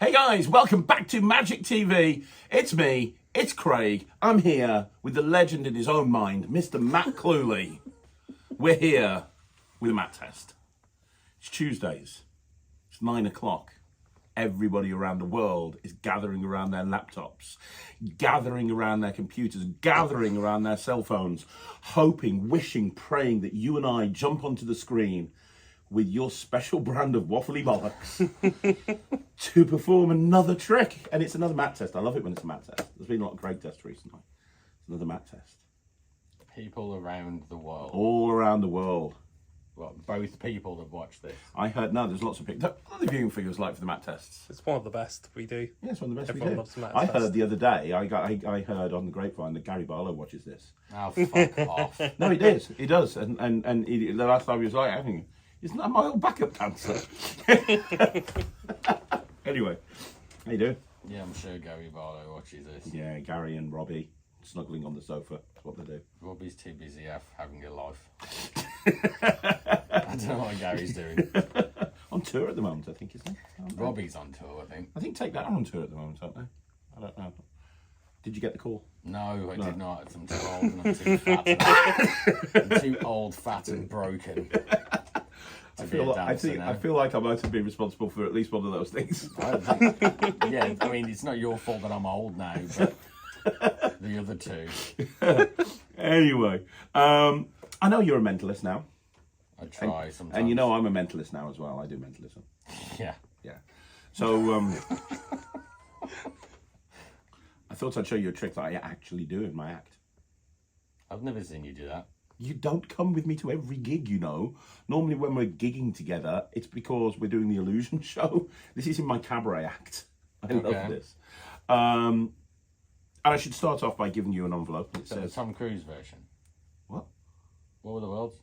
Hey guys, welcome back to Magic TV. It's me, it's Craig. I'm here with the legend in his own mind, Mr. Matt Cluley. We're here with a Matt test. It's Tuesdays. It's 9 o'clock. Everybody around the world is gathering around their laptops, gathering around their computers, gathering around their cell phones, hoping, wishing, praying that you and I jump onto the screen with your special brand of waffly bollocks to perform another trick. And it's another Matt test. I love it when it's a Matt test. There's been a lot of Craig tests recently. It's another Matt test. People around the world. All around the world. Well, both people that watch this. I heard, no, there's lots of people. What are the viewing figures like for the Matt tests? It's one of the best we do. Yeah, it's one of the best Everyone we do. loves the Matt I test. heard the other day, I heard on the grapevine that Gary Barlow watches this. Oh, fuck off. No, he does. He does. And he, the last time he was like, I think, isn't that my old backup dancer? Anyway, how you doing? Yeah, I'm sure Gary Barlow watches this. Yeah, Gary and Robbie snuggling on the sofa. That's what they do. Robbie's too busy having a life. I don't know what Gary's doing. On tour at the moment, I think, isn't he? Robbie's on tour, I think. I think Take That are on tour at the moment, aren't they? I don't know. Did you get the call? No, I did not. I'm too old and I'm too fat. I'm too old, fat and broken. I feel like I might have been responsible for at least one of those things. Yeah, I mean, it's not your fault that I'm old now, but the other two. Anyway, I know you're a mentalist now. I try sometimes. And you know I'm a mentalist now as well. I do mentalism. Yeah. Yeah. So I thought I'd show you a trick that I actually do in my act. I've never seen you do that. You don't come with me to every gig, you know. Normally when we're gigging together, it's because we're doing the illusion show. This is in my cabaret act. I love this. And I should start off by giving you an envelope. It So the says Tom Cruise version. What? What were the worlds?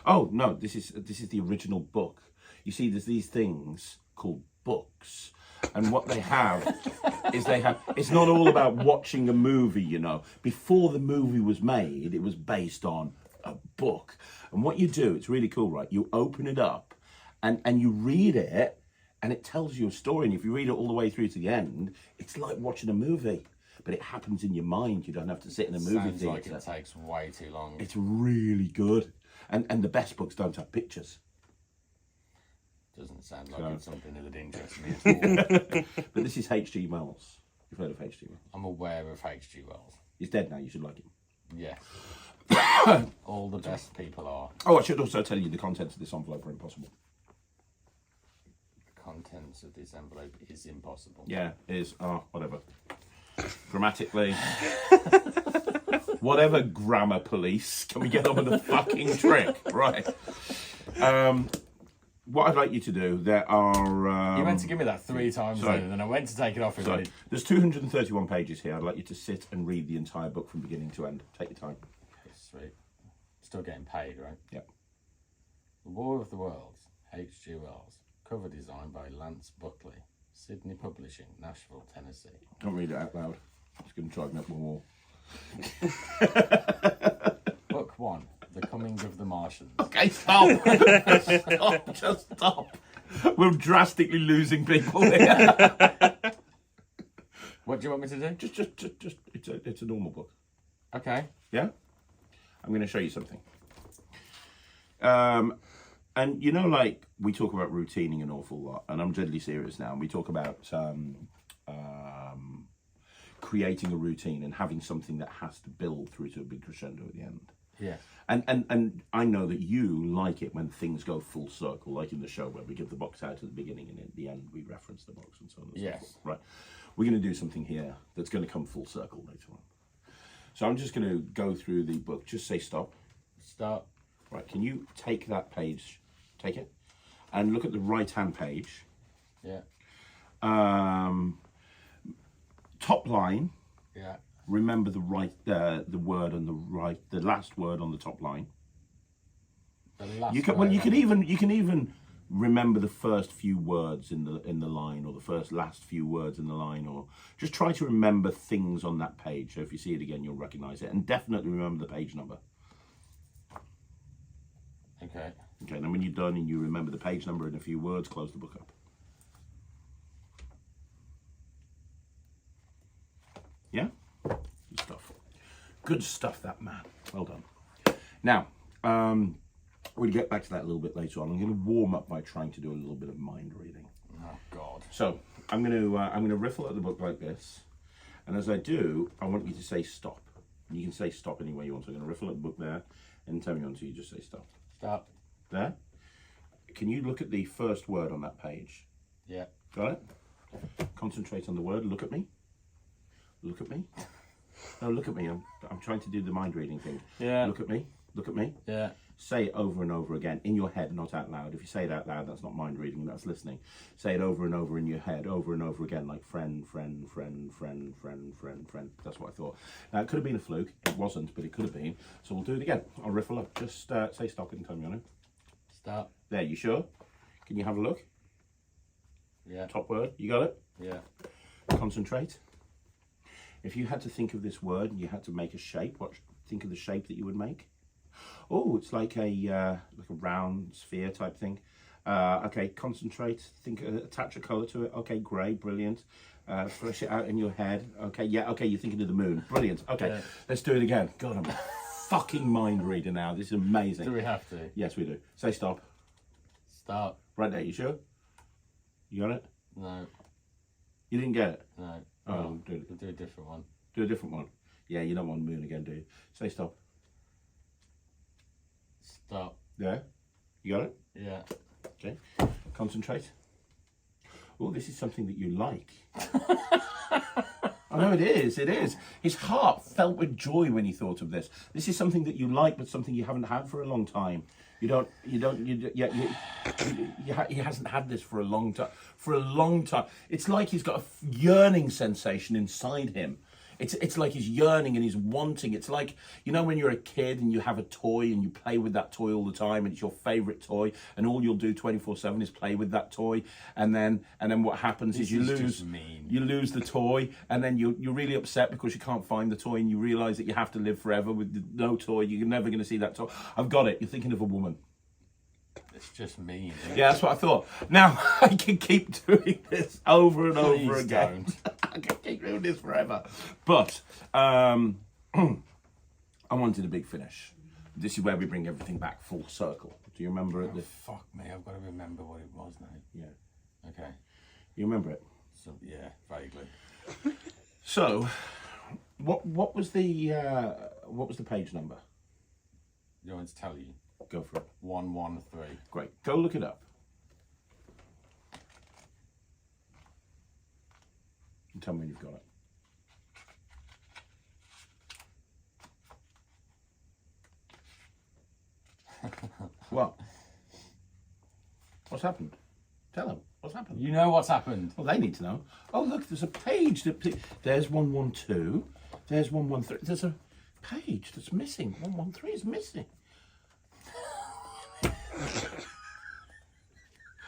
Oh no, this is the original book. You see, there's these things called books, and what they have is it's not all about watching a movie, you know. Before the movie was made, it was based on a book. And what you do, it's really cool, right? You open it up and you read it, and it tells you a story. And if you read it all the way through to the end, it's like watching a movie, but it happens in your mind. You don't have to sit in a movie Sounds theatre. like it takes way too long. It's really good. And the best books don't have pictures. Doesn't sound like it's something that would interest me at all. But this is H.G. Wells. You've heard of H.G. Wells? I'm aware of H.G. Wells. He's dead now, you should like him. Yeah. All the best people are. Oh, I should also tell you the contents of this envelope are impossible. The contents of this envelope is impossible. Yeah, whatever. Grammatically. Whatever, grammar police. Can we get on with the fucking trick? Right. What I'd like you to do, there are... You meant to give me that 3 times then, and then I went to take it off. Sorry. There's 231 pages here. I'd like you to sit and read the entire book from beginning to end. Take your time. Sweet. Still getting paid, right? Yep. The War of the Worlds, H.G. Wells. Cover design by Lance Buckley. Sydney Publishing, Nashville, Tennessee. Don't read it out loud. It's going to drive me up the wall. Book 1, The Coming of the Martians. Okay, stop. Stop, just stop. We're drastically losing people here. What do you want me to do? Just it's a normal book. Okay. Yeah? I'm going to show you something. And you know, like, we talk about routining an awful lot, and I'm deadly serious now, and we talk about creating a routine and having something that has to build through to a big crescendo at the end. Yeah. And I know that you like it when things go full circle, like in the show where we give the box out at the beginning and at the end we reference the box and so on and so forth. Right. We're going to do something here that's going to come full circle later on. So I'm just going to go through the book. Just say stop. Start. Right. Can you take that page? Take it. And look at the right-hand page. Yeah. Top line. Yeah. Remember the word on the right, the last word on the top line. The last You can even remember the first few words in the line, or the last few words in the line, or just try to remember things on that page. So if you see it again, you'll recognise it, and definitely remember the page number. Okay. Okay, and then when you're done and you remember the page number and a few words, close the book up. Good stuff, that man. Well done. Now, we'll get back to that a little bit later on. I'm going to warm up by trying to do a little bit of mind reading. Oh God. So I'm going to riffle at the book like this, and as I do, I want you to say stop. You can say stop any way you want. So I'm going to riffle at the book there, and tell me until you just say stop. Stop. There. Can you look at the first word on that page? Yeah. Got it? Concentrate on the word. Look at me. Look at me. No, look at me. I'm trying to do the mind reading thing. Yeah. Look at me. Look at me. Yeah. Say it over and over again in your head, not out loud. If you say it out loud, that's not mind reading, that's listening. Say it over and over in your head, over and over again, like friend, friend, friend, friend, friend, friend, friend. That's what I thought. Now, it could have been a fluke. It wasn't, but it could have been. So we'll do it again. I'll riffle up. Just say stop and tell me on it. Stop. There, you sure? Can you have a look? Yeah. Top word. You got it? Yeah. Concentrate. If you had to think of this word and you had to make a shape, think of the shape that you would make. Oh, it's like a round sphere type thing. Okay, concentrate. Think, attach a colour to it. Okay, grey, brilliant. Flesh it out in your head. Okay, yeah. Okay, you're thinking of the moon. Brilliant. Okay, Yeah. Let's do it again. God, I'm a fucking mind reader now. This is amazing. Do we have to? Yes, we do. Say stop. Stop. Right there. You sure? You got it? No. You didn't get it? No. Oh, do We'll do a different one. a different one. Yeah, you don't want moon again, do you? Say stop. Stop. There. You got it? Yeah. Okay. Concentrate. Oh, this is something that you like. I know it is. It is. His heart felt with joy when he thought of this. This is something that you like, but something you haven't had for a long time. He hasn't had this for a long time. For a long time. It's like he's got a yearning sensation inside him. It's like he's yearning and he's wanting. It's like, you know, when you're a kid and you have a toy and you play with that toy all the time and it's your favourite toy and all you'll do 24/7 is play with that toy, and then what happens is you lose the toy, and then you're really upset because you can't find the toy and you realise that you have to live forever with no toy. You're never going to see that toy. I've got it. You're thinking of a woman. It's just mean. Yeah, that's what I thought. Now, I can keep doing this over and over Please again. don't. I can keep doing this forever. But I wanted a big finish. This is where we bring everything back full circle. Do you remember it? Fuck me, I've got to remember what it was now. Yeah. Okay. You remember it? So, yeah, vaguely. So, what was the page number? You want me to tell you? Go for it. 113. Great. Go look it up. And tell me when you've got it. What? What's happened? Tell them. What's happened? You know what's happened. Well, they need to know. Oh, look, there's a page. There's 112. There's 113. There's a page that's missing. 113 is missing.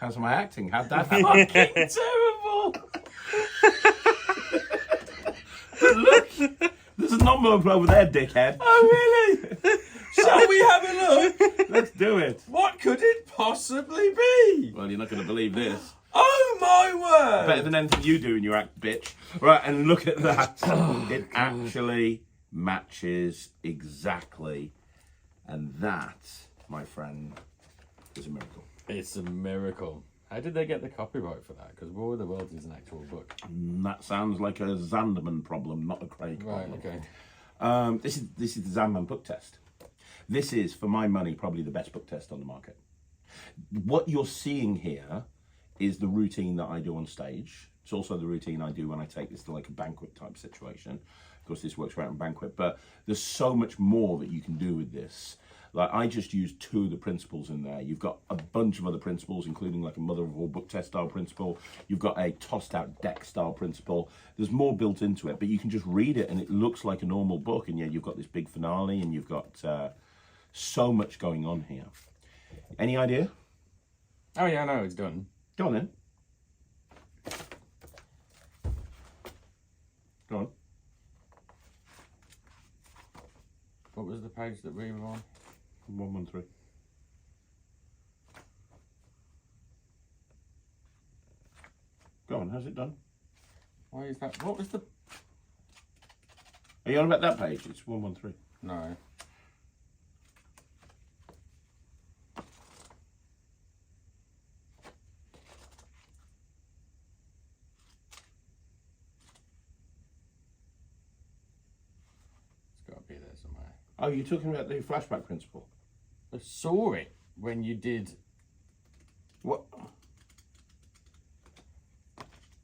How's my acting? How'd that happen? Fucking terrible. Look, there's an envelope over there, dickhead. Oh, really? Shall we have a look? Let's do it. What could it possibly be? Well, you're not going to believe this. Oh, my word. Better than anything you do in your act, bitch. Right, and look at that. It actually matches exactly. And that, my friend, is a miracle. It's a miracle. How did they get the copyright for that? Because War of the Worlds is an actual book. That sounds like a Zandman problem, not a Craig Right, problem. okay. This is the Zandman book test. This is, for my money, probably the best book test on the market. What you're seeing here is the routine that I do on stage. It's also the routine I do when I take this to like a banquet type situation. Of course, this works right on banquet, but there's so much more that you can do with this. Like, I just used 2 of the principles in there. You've got a bunch of other principles, including like a mother of all book test style principle. You've got a tossed out deck style principle. There's more built into it, but you can just read it and it looks like a normal book. And yeah, you've got this big finale and you've got so much going on here. Any idea? Oh, yeah, no, it's done. Go on then. Go on. What was the page that we were on? 113. Go on, how's it done? Why is that? What was the... Are you on about that page? It's 113. No. It's got to be there somewhere. Oh, you're talking about the flashback principle? I saw it when you did. What?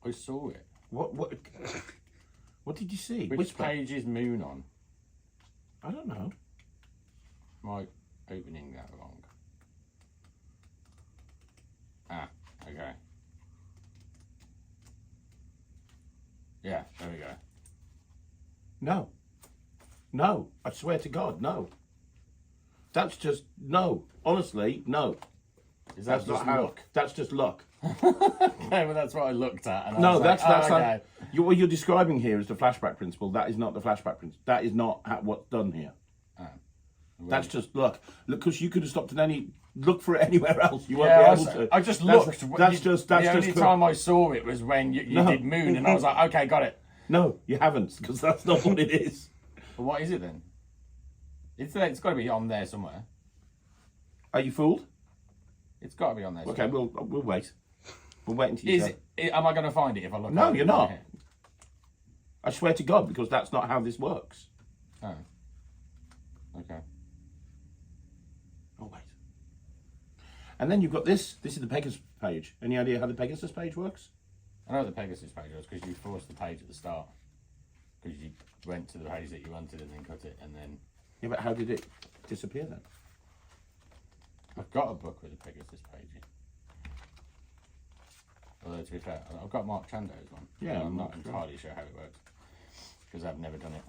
I saw it. What? What did you see? Which page is Moon on? I don't know. Am I opening that wrong? Ah, okay. Yeah, there we go. No. No. I swear to God, no. That's just no. Honestly, no. Is that That's just not how. luck? That's just luck. Okay, well that's what I looked at. And I No, was that's like, that's oh, like, okay. what you're describing here is the flashback principle. That is not the flashback principle. That is not what's done here. Oh. That's just luck. Look, because you could have stopped at any. Look for it anywhere else. You won't Yeah, be able to. I just That's- looked. That's just. That's the just. only time I saw it was when you No. did Moon, and I was like, okay, got it. No, you haven't, because that's not what it is. Well, what is it then? It's got to be on there somewhere. Are you fooled? It's got to be on there. Okay, somewhere. we'll wait. We'll wait until you Is say. it? Am I going to find it if I look? No, at it? you're not. Okay. I swear to God, because that's not how this works. Oh. Okay. Oh wait. And then you've got this. This is the Pegasus page. Any idea how the Pegasus page works? I know what the Pegasus page was because you forced the page at the start. Because you went to the page that you wanted and then cut it, and then Yeah, but how did it disappear then? I've got a book with a Pegasus page in. Although to be fair, I've got Mark Chando's one. Yeah, but I'm Mark not entirely sure how it works because I've never done it.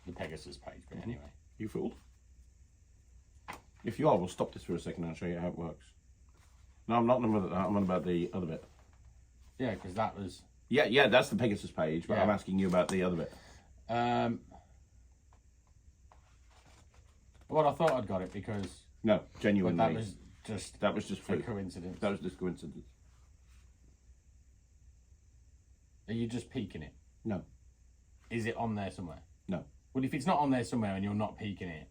The Pegasus page, but anyway. You fooled? If you are, we'll stop this for a second and I'll show you how it works. No, I'm not on about that. I'm on about the other bit. Yeah, because that was. Yeah, that's the Pegasus page, but Yeah. I'm asking you about the other bit. Well, I thought I'd got it because No, genuinely. that was just That was just a fluke. coincidence. That was just coincidence. Are you just peeking it? No, Is it on there somewhere? no, Well, if it's not on there somewhere and you're not peeking it,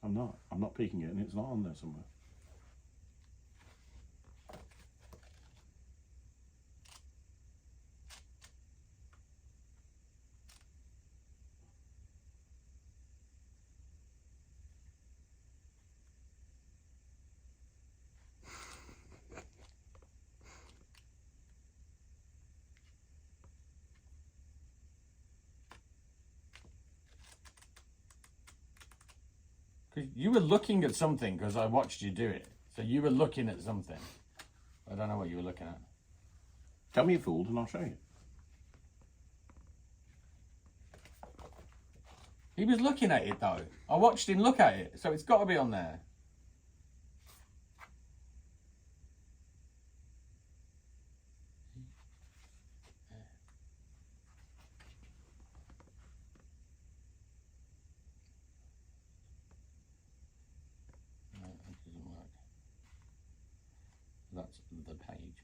I'm not. I'm not peeking it, and it's not on there somewhere. because you were looking at something because I watched you do it. So you were looking at something. I don't know what you were looking at. Tell me you fooled, and I'll show you. He was looking at it though. I watched him look at it, so it's got to be on there. No, it doesn't work. That's the page.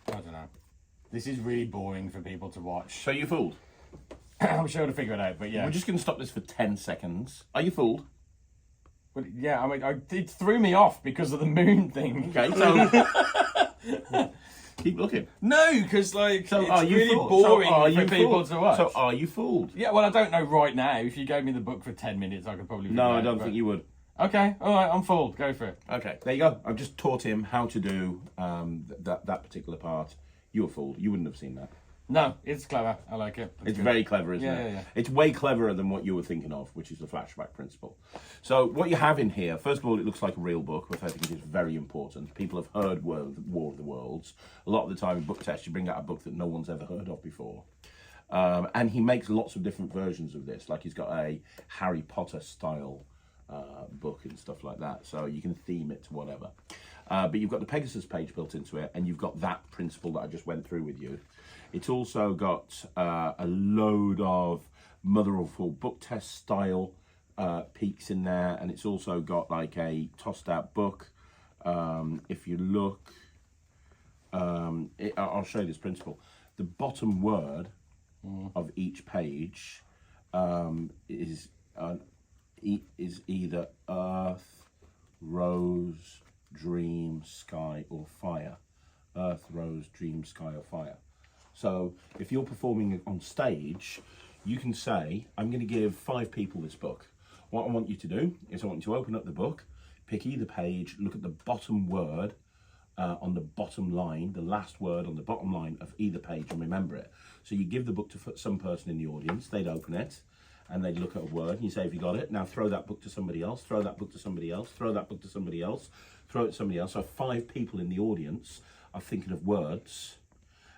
I don't know. This is really boring for people to watch. So you fooled. I'm sure to figure it out, but yeah. We're just going to stop this for 10 seconds. Are you fooled? But yeah, I mean, it threw me off because of the moon thing. Okay, so keep looking. No, because like So it's are you really fooled? boring So are for you people fooled? to watch. So are you fooled? Yeah, well, I don't know right now. If you gave me the book for 10 minutes, I could probably. No, figure I it don't out, think you would. Okay, all right, I'm fooled. Go for it. Okay, there you go. I've just taught him how to do that particular part. You were fooled. You wouldn't have seen that. No, it's clever. I like it. It's good. very clever, isn't Yeah, it? yeah, yeah. It's way cleverer than what you were thinking of, which is the flashback principle. So what you have in here, first of all, it looks like a real book, which I think is very important. People have heard War of the Worlds. A lot of the time in book tests, you bring out a book that no one's ever heard of before. And he makes lots of different versions of this. Like he's got a Harry Potter style book and stuff like that. So you can theme it to whatever. But you've got the Pegasus page built into it, and you've got that principle that I just went through with you. It's also got a load of Mother of All Book Test style peaks in there, and it's also got like a tossed out book. If you look, I'll show you this principle. the bottom word of each page is either earth, rose, dream, sky, or fire. Earth, rose, dream, sky, or fire. So if you're performing on stage, you can say, I'm going to give 5 people this book. What I want you to do is I want you to open up the book, pick either page, look at the bottom word on the bottom line, the last word on the bottom line of either page, and remember it. So you give the book to some person in the audience, they'd open it, and they'd look at a word, and you say, have you got it? Now throw that book to somebody else, throw that book to somebody else, throw that book to somebody else, throw it to somebody else. So 5 people in the audience are thinking of words,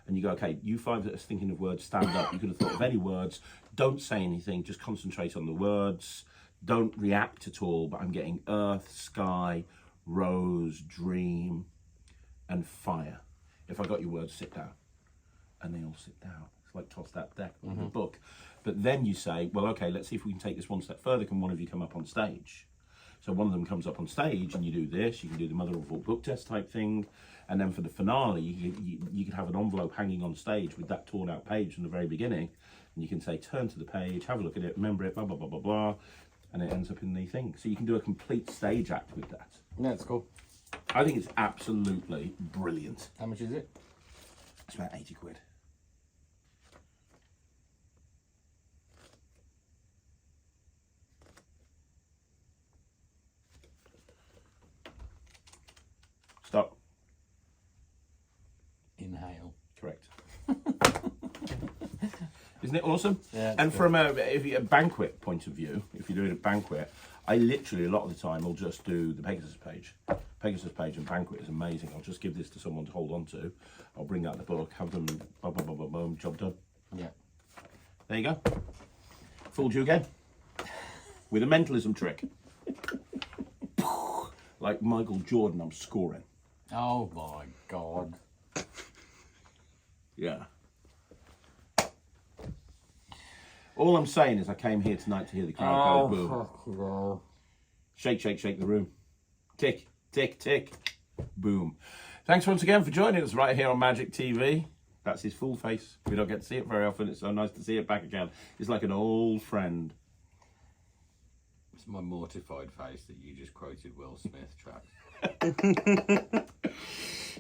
and you go, okay, you 5 that are thinking of words, stand up. You could have thought of any words. Don't say anything, just concentrate on the words. Don't react at all, but I'm getting earth, sky, rose, dream, and fire. If I got your words, sit down. And they all sit down. It's like toss that deck with the book. But then you say, well, okay, let's see if we can take this one step further. Can one of you come up on stage? So one of them comes up on stage and you do this. You can do the mother of all book test type thing. And then for the finale, you could have an envelope hanging on stage with that torn out page from the very beginning. And you can say, turn to the page, have a look at it, remember it, blah, blah, blah, blah, blah. And it ends up in the thing. So you can do a complete stage act with that. Yeah, it's cool. I think it's absolutely brilliant. How much is it? It's about 80 quid. Stop. Inhale. Correct. Isn't it awesome? Yeah, and good. from a banquet point of view, if you're doing a banquet, I literally, a lot of the time, will just do the Pegasus page. Pegasus page and banquet is amazing. I'll just give this to someone to hold on to. I'll bring out the book, have them, boom, boom, boom, boom, boom, job done. Yeah. There you go. Fooled you again. With a mentalism trick. Like Michael Jordan, I'm scoring. Oh my God. Yeah. All I'm saying is I came here tonight to hear the crowd go boom. Fuck no. Shake, shake, shake the room. Tick, tick, tick. Boom. Thanks once again for joining us right here on Magic TV. That's his full face. We don't get to see it very often. It's so nice to see it back again. It's like an old friend. It's my mortified face that you just quoted Will Smith track.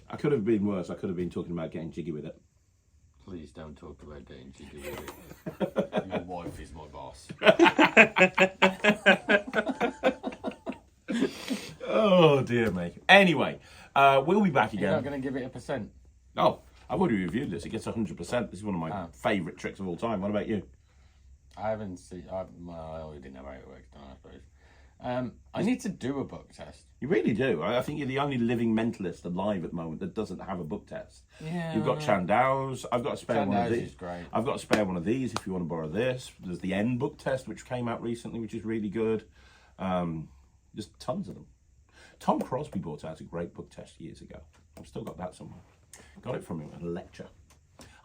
I could have been worse. I could have been talking about getting jiggy with it. Please don't talk about getting jiggy with it. Your wife is my boss. Oh, dear me. Anyway, we'll be back You're not again. going to give it a percent? Oh, I've already reviewed this. It gets 100%. This is one of my favourite tricks of all time. What about you? I haven't seen. I already know how it works, don't I suppose? I need to do a book test. You really do. I think you're the only living mentalist alive at the moment that doesn't have a book test. Yeah. You've got Chandow's. I've got a spare one of Chandow's these. is great. I've got a spare one of these if you want to borrow this. There's the N book test, which came out recently, which is really good. There's tons of them. Tom Crosby brought out a great book test years ago. I've still got that somewhere. Got it from him at a lecture.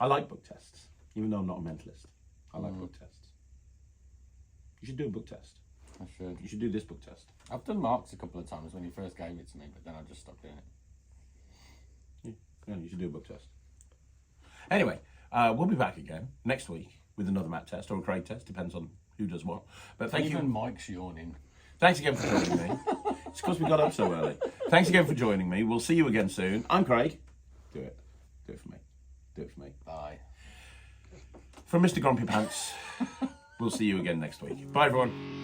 I like book tests, even though I'm not a mentalist. I like book tests. You should do a book test. I should. You should do this book test. I've done marks a couple of times when he first gave it to me, but then I just stopped doing it. Yeah, you should do a book test. Anyway, we'll be back again next week with another Matt test or a Craig test, depends on who does what. But thank Even you. Mike's yawning. Thanks again for joining me. It's because we got up so early. Thanks again for joining me. We'll see you again soon. I'm Craig. Do it. Do it for me. Do it for me. Bye. From Mr. Grumpy Pants, we'll see you again next week. Bye, everyone.